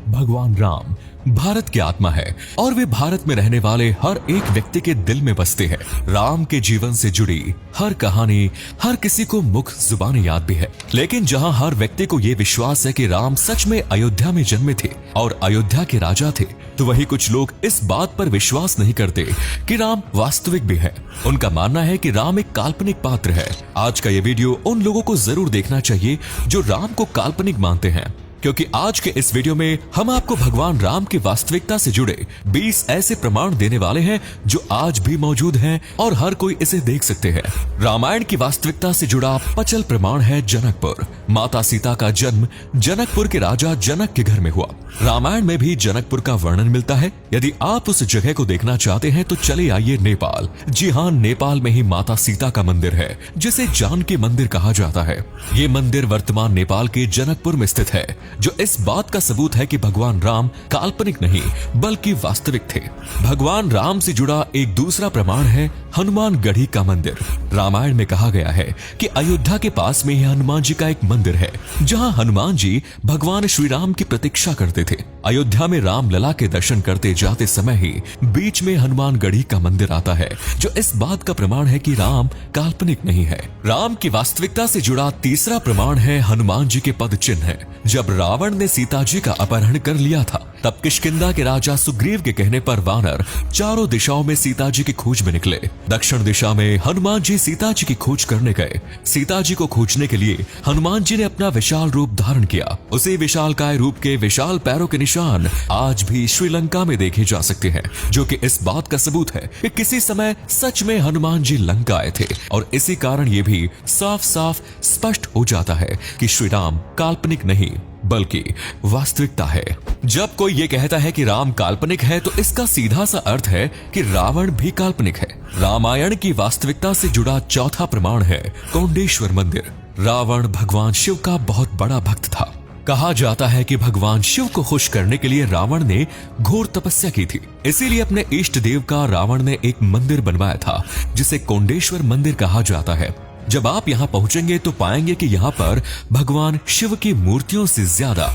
भगवान राम भारत की आत्मा है और वे भारत में रहने वाले हर एक व्यक्ति के दिल में बसते हैं। राम के जीवन से जुड़ी हर कहानी हर किसी को मुख जुबानी याद भी है, लेकिन जहां हर व्यक्ति को ये विश्वास है कि राम सच में अयोध्या में जन्मे थे और अयोध्या के राजा थे, तो वही कुछ लोग इस बात पर विश्वास नहीं करते कि राम वास्तविक भी है। उनका मानना है कि राम एक काल्पनिक पात्र है। आज का ये वीडियो उन लोगों को जरूर देखना चाहिए जो राम को काल्पनिक मानते हैं, क्योंकि आज के इस वीडियो में हम आपको भगवान राम की वास्तविकता से जुड़े 20 ऐसे प्रमाण देने वाले हैं जो आज भी मौजूद हैं और हर कोई इसे देख सकते हैं। रामायण की वास्तविकता से जुड़ा पचल प्रमाण है जनकपुर। माता सीता का जन्म जनकपुर के राजा जनक के घर में हुआ। रामायण में भी जनकपुर का वर्णन मिलता है। यदि आप उस जगह को देखना चाहते हैं तो चले आइए नेपाल। जी हाँ, नेपाल में ही माता सीता का मंदिर है जिसे जानकी मंदिर कहा जाता है। ये मंदिर वर्तमान नेपाल के जनकपुर में स्थित है, जो इस बात का सबूत है कि भगवान राम काल्पनिक नहीं बल्कि वास्तविक थे। भगवान राम से जुड़ा एक दूसरा प्रमाण है हनुमानगढ़ी का मंदिर। रामायण में कहा गया है कि अयोध्या के पास में ही हनुमान जी का एक मंदिर है, जहां हनुमान जी भगवान श्री राम की प्रतीक्षा करते थे। अयोध्या में राम लला के दर्शन करते जाते समय ही बीच में हनुमानगढ़ी का मंदिर आता है, जो इस बात का प्रमाण है कि राम काल्पनिक नहीं है। राम की वास्तविकता से जुड़ा तीसरा प्रमाण है हनुमान जी के पद चिन्ह। जब रावण ने सीता जी का अपहरण कर लिया था, तब किष्किंधा के राजा सुग्रीव के कहने पर वानर चारों दिशाओं में सीता जी की खोज में निकले। दक्षिण दिशा में हनुमान जी सीता जी की खोज करने गए। सीता जी को खोजने के लिए हनुमान जी ने अपना विशाल रूप धारण किया। उसी विशालकाय रूप के विशाल पैरों के निशान आज भी श्रीलंका में देखे जा सकते हैं, जो कि इस बात का सबूत है कि किसी समय सच में हनुमान जी लंका आए थे। और इसी कारण ये भी साफ साफ स्पष्ट हो जाता है कि श्री राम काल्पनिक नहीं बल्कि वास्तविकता है। जब कोई ये कहता है कि राम काल्पनिक है, तो इसका सीधा सा अर्थ है कि रावण भी काल्पनिक है। रामायण की वास्तविकता से जुड़ा चौथा प्रमाण है कोंडेश्वर मंदिर। रावण भगवान शिव का बहुत बड़ा भक्त था। कहा जाता है कि भगवान शिव को खुश करने के लिए रावण ने घोर तपस्या की थी। इसीलिए अपने इष्ट देव का रावण ने एक मंदिर बनवाया था, जिसे कोंडेश्वर मंदिर कहा जाता है। जब आप यहाँ पहुंचेंगे तो पाएंगे कि यहाँ पर भगवान शिव की मूर्तियों से ज्यादा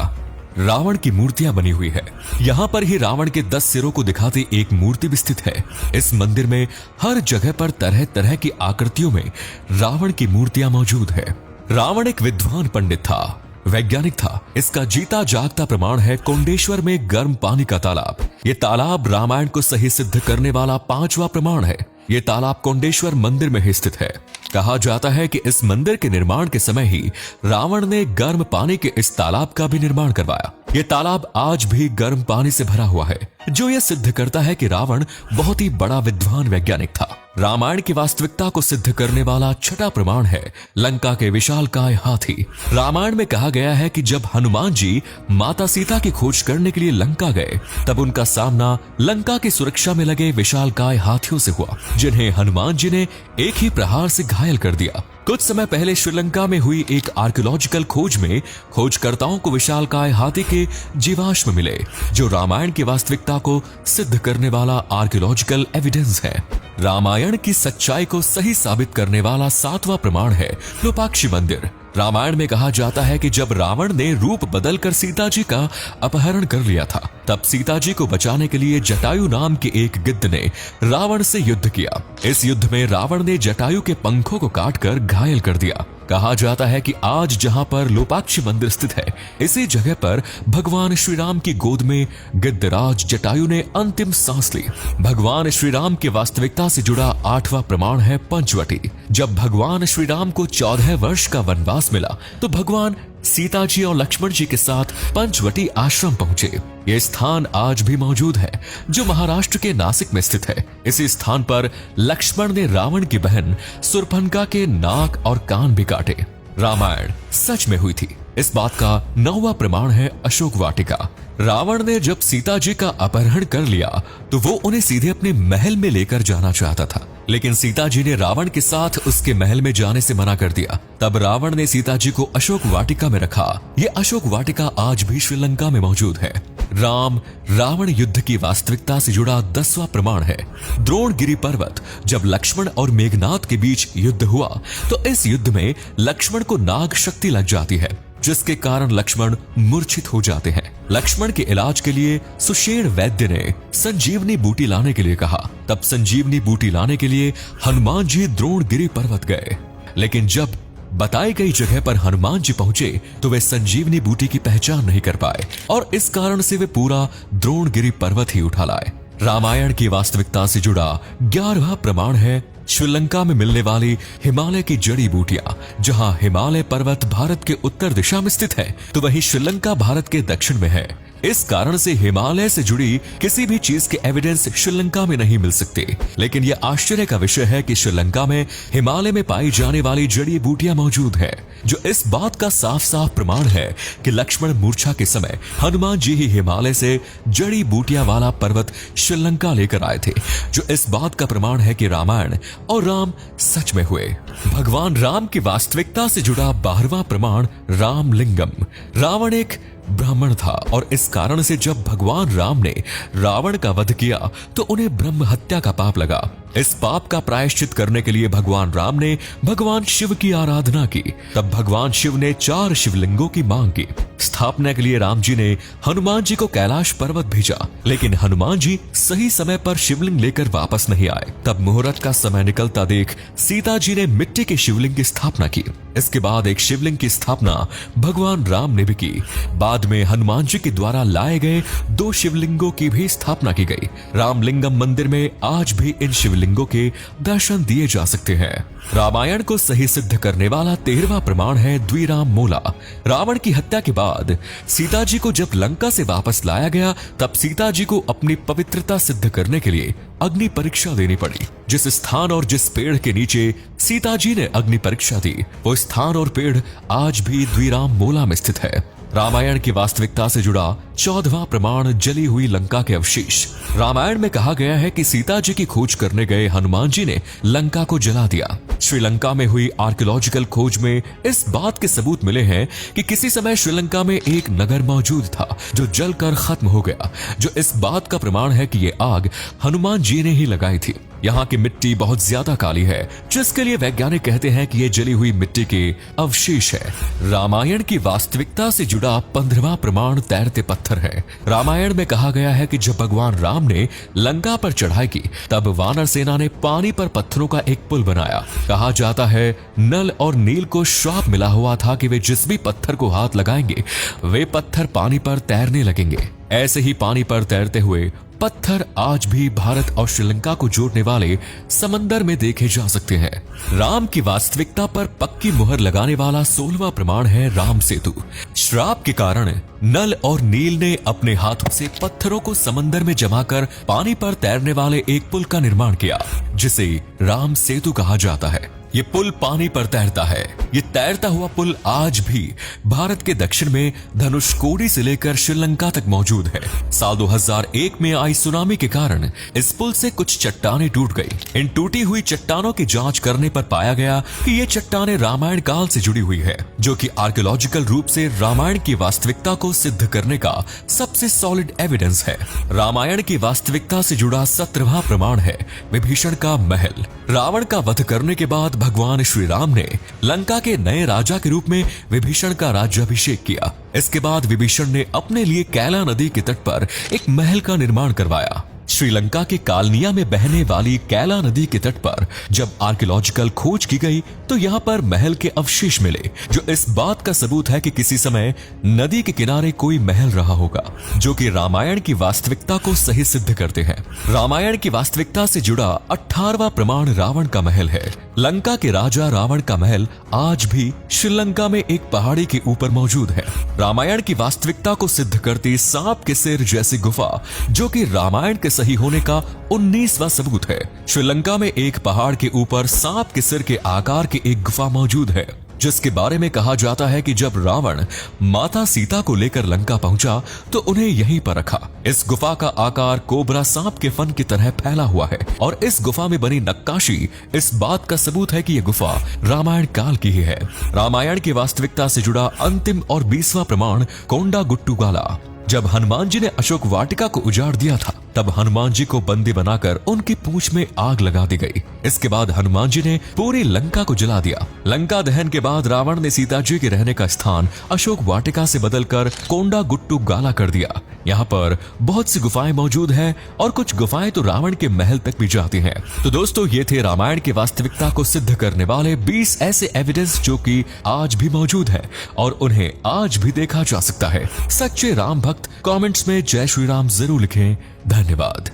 रावण की मूर्तियां बनी हुई है। यहाँ पर ही रावण के 10 सिरों को दिखाती एक मूर्ति भी स्थित है। इस मंदिर में हर जगह पर तरह तरह की आकृतियों में रावण की मूर्तियां मौजूद है। रावण एक विद्वान पंडित था, वैज्ञानिक था। इसका जीता जागता प्रमाण है कोंडेश्वर में गर्म पानी का तालाब। ये तालाब रामायण को सही सिद्ध करने वाला 5वां प्रमाण है। ये तालाब कोंडेश्वर मंदिर में ही स्थित है। कहा जाता है कि इस मंदिर के निर्माण के समय ही रावण ने गर्म पानी के इस तालाब का भी निर्माण करवाया। ये तालाब आज भी गर्म पानी से भरा हुआ है, जो यह सिद्ध करता है कि रावण बहुत ही बड़ा विद्वान वैज्ञानिक था। रामायण की वास्तविकता को सिद्ध करने वाला छठा प्रमाण है लंका के विशालकाय हाथी। रामायण में कहा गया है कि जब हनुमान जी माता सीता की खोज करने के लिए लंका गए, तब उनका सामना लंका की सुरक्षा में लगे विशालकाय हाथियों से हुआ, जिन्हें हनुमान जी ने एक ही प्रहार से घायल कर दिया। कुछ समय पहले श्रीलंका में हुई एक आर्कियोलॉजिकल खोज में खोजकर्ताओं को विशालकाय हाथी के जीवाश्म मिले, जो रामायण की वास्तविकता को सिद्ध करने वाला आर्कियोलॉजिकल एविडेंस है। रामायण की सच्चाई को सही साबित करने वाला 7वां प्रमाण है लोपाक्षी मंदिर। रामायण में कहा जाता है कि जब रावण ने रूप बदलकर सीता जी का अपहरण कर लिया था, तब सीता जी को बचाने के लिए जटायु नाम के एक गिद्ध ने रावण से युद्ध किया। इस युद्ध में रावण ने जटायु के पंखों को काटकर घायल कर दिया। कहा जाता है कि आज जहां पर लोपाक्षी मंदिर स्थित है, इसी जगह पर भगवान श्री राम की गोद में गिद्धराज जटायु ने अंतिम सांस ली। भगवान श्री राम की वास्तविकता से जुड़ा 8वां प्रमाण है पंचवटी। जब भगवान श्री राम को 14 वर्ष का वनवास मिला, तो भगवान सीता जी और लक्ष्मण जी के साथ पंचवटी आश्रम पहुंचे। यह स्थान आज भी मौजूद है, जो महाराष्ट्र के नासिक में स्थित है। इसी स्थान पर लक्ष्मण ने रावण की बहन सुरपनखा के नाक और कान भी काटे। रामायण सच में हुई थी, इस बात का 9वां प्रमाण है अशोक वाटिका। रावण ने जब सीता जी का अपहरण कर लिया, तो वो उन्हें सीधे अपने महल में लेकर जाना चाहता था, लेकिन सीता जी ने रावण के साथ उसके महल में जाने से मना कर दिया। तब रावण ने सीता जी को अशोक वाटिका में रखा। ये अशोक वाटिका आज भी श्रीलंका में मौजूद है। राम रावण युद्ध की वास्तविकता से जुड़ा 10वां प्रमाण है द्रोणगिरी पर्वत। जब लक्ष्मण और मेघनाद के बीच युद्ध हुआ, तो इस युद्ध में लक्ष्मण को नाग शक्ति लग जाती है। जिसके कारण लक्ष्मण मूर्छित हो जाते हैं। लक्ष्मण के इलाज के लिए सुषेण वैद्य ने संजीवनी बूटी लाने के लिए कहा। तब संजीवनी बूटी लाने के लिए हनुमान जी द्रोणगिरी पर्वत गए, लेकिन जब बताई गई जगह पर हनुमान जी पहुंचे तो वे संजीवनी बूटी की पहचान नहीं कर पाए और इस कारण से वे पूरा द्रोणगिरी पर्वत ही उठा लाए। रामायण की वास्तविकता से जुड़ा 11वां प्रमाण है श्रीलंका में मिलने वाली हिमालय की जड़ी बूटियां। जहां हिमालय पर्वत भारत के उत्तर दिशा में स्थित है तो वहीं श्रीलंका भारत के दक्षिण में है। इस कारण से हिमालय से जुड़ी किसी भी चीज के एविडेंस श्रीलंका में नहीं मिल सकते। लेकिन यह आश्चर्य का विषय है कि श्रीलंका में हिमालय में पाई जाने वाली जड़ी बूटियां मौजूद है, जो इस बात का साफ साफ प्रमाण है कि लक्ष्मण मूर्छा के समय हनुमान जी ही हिमालय से जड़ी बूटियां वाला पर्वत श्रीलंका लेकर आए थे, जो इस बात का प्रमाण है कि रामायण और राम सच में हुए। भगवान राम की वास्तविकता से जुड़ा 12वां प्रमाण रामलिंगम। रावण एक ब्राह्मण था और इस कारण से जब भगवान राम ने रावण का वध किया तो उन्हें ब्रह्म हत्या का पाप लगा। इस पाप का प्रायश्चित करने के लिए भगवान राम ने भगवान शिव की आराधना की। तब भगवान शिव ने 4 शिवलिंगों की मांग की। स्थापना के लिए राम जी ने हनुमान जी को कैलाश पर्वत भेजा, लेकिन हनुमान जी सही समय पर शिवलिंग लेकर वापस नहीं आए। तब मुहूर्त का समय निकलता देख सीता जी ने मिट्टी के शिवलिंग की स्थापना की। इसके बाद एक शिवलिंग की स्थापना भगवान राम ने भी की। बाद में हनुमान जी के द्वारा लाए गए 2 शिवलिंगों की भी स्थापना की गई। रामलिंगम मंदिर में आज भी इन शिवलिंगों के दर्शन दिए जा सकते हैं। रामायण को सही सिद्ध करने वाला 13वां प्रमाण है द्विराम मोला। रावण की हत्या के बाद सीता जी को जब लंका से वापस लाया गया तब सीता जी को अपनी पवित्रता सिद्ध करने के लिए अग्नि परीक्षा देनी पड़ी। जिस स्थान और जिस पेड़ के नीचे सीता जी ने अग्नि परीक्षा दी वो स्थान और पेड़ आज भी द्विराम मोला में स्थित है। रामायण की वास्तविकता से जुड़ा 14वां प्रमाण जली हुई लंका के अवशेष। रामायण में कहा गया है कि सीता जी की खोज करने गए हनुमान जी ने लंका को जला दिया। श्रीलंका में हुई आर्कियोलॉजिकल खोज में इस बात के सबूत मिले हैं कि किसी समय श्रीलंका में एक नगर मौजूद था जो जलकर खत्म हो गया, जो इस बात का प्रमाण है कि ये आग हनुमान जी ने ही लगाई थी। यहाँ की मिट्टी बहुत ज्यादा काली है, जिसके लिए वैज्ञानिक कहते हैं कि ये जली हुई मिट्टी के अवशेष है। रामायण की वास्तविकता से जुड़ा 15वां प्रमाण तैरते पत्थर है। रामायण में कहा गया है कि जब भगवान राम ने लंका पर चढ़ाई की तब वानर सेना ने पानी पर पत्थरों का एक पुल बनाया। कहा जाता है नल और नील को श्राप मिला हुआ था कि वे जिस भी पत्थर को हाथ लगाएंगे वे पत्थर पानी पर तैरने लगेंगे। ऐसे ही पानी पर तैरते हुए पत्थर आज भी भारत और श्रीलंका को जोड़ने वाले समंदर में देखे जा सकते हैं। राम की वास्तविकता पर पक्की मुहर लगाने वाला 16वां प्रमाण है राम सेतु। श्राप के कारण नल और नील ने अपने हाथों से पत्थरों को समंदर में जमाकर पानी पर तैरने वाले एक पुल का निर्माण किया, जिसे राम सेतु कहा जाता है। ये पुल पानी पर तैरता है। ये तैरता हुआ पुल आज भी भारत के दक्षिण में धनुषकोडी से लेकर श्रीलंका तक मौजूद है। साल 2001 में आई सुनामी के कारण इस पुल से कुछ चट्टानें टूट गई। इन टूटी हुई चट्टानों की जांच करने पर पाया गया कि ये चट्टानें रामायण काल से जुड़ी हुई है, जो कि आर्कियोलॉजिकल रूप से रामायण की वास्तविकता को सिद्ध करने का सबसे सॉलिड एविडेंस है। रामायण की वास्तविकता से जुड़ा 17वां प्रमाण है विभीषण का महल। रावण का वध करने के बाद भगवान श्री राम ने लंका के नए राजा के रूप में विभीषण का राज्याभिषेक किया। इसके बाद विभीषण ने अपने लिए कैला नदी के तट पर एक महल का निर्माण करवाया। श्रीलंका के कालनिया में बहने वाली कैला नदी के तट पर जब आर्कियोलॉजिकल खोज की गई तो यहाँ पर महल के अवशेष मिले, जो इस बात का सबूत है कि किसी समय नदी के किनारे कोई महल रहा होगा, जो कि रामायण की वास्तविकता को सही सिद्ध करते हैं। रामायण की वास्तविकता से जुड़ा 18वां प्रमाण रावण का महल है। लंका के राजा रावण का महल आज भी श्रीलंका में एक पहाड़ी के ऊपर मौजूद है। रामायण की वास्तविकता को सिद्ध करती सांप के सिर जैसी गुफा, जो कि रामायण के सही होने का 19वां सबूत है। श्रीलंका में एक पहाड़ के ऊपर सांप के सिर के आकार की एक गुफा मौजूद है, जिसके बारे में कहा जाता है कि जब रावण माता सीता को लेकर लंका पहुंचा तो उन्हें यहीं पर रखा। इस गुफा का आकार कोबरा सांप के फन की तरह फैला हुआ है और इस गुफा में बनी नक्काशी इस बात का सबूत है कि यह गुफा रामायण काल की ही है। रामायण की वास्तविकता से जुड़ा अंतिम और 20वां प्रमाण कोंडा गुट्टू गाला। जब हनुमान जी ने अशोक वाटिका को उजाड़ दिया था तब तब हनुमान जी को बंदी बनाकर उनकी पूंछ में आग लगा दी गई। इसके बाद हनुमान जी ने पूरी लंका को जला दिया। लंका दहन के बाद रावण ने सीता जी के रहने का स्थान अशोक वाटिका से बदलकर कोंडा गुट्टू गाला कर दिया। यहाँ पर बहुत सी गुफाएं मौजूद हैं और कुछ गुफाएं तो रावण के महल तक भी जाती हैं। तो दोस्तों, ये थे रामायण की वास्तविकता को सिद्ध करने वाले 20 ऐसे एविडेंस जो कि आज भी मौजूद है और उन्हें आज भी देखा जा सकता है। सच्चे राम भक्त कमेंट्स में जय श्री राम जरूर लिखें। धन्यवाद।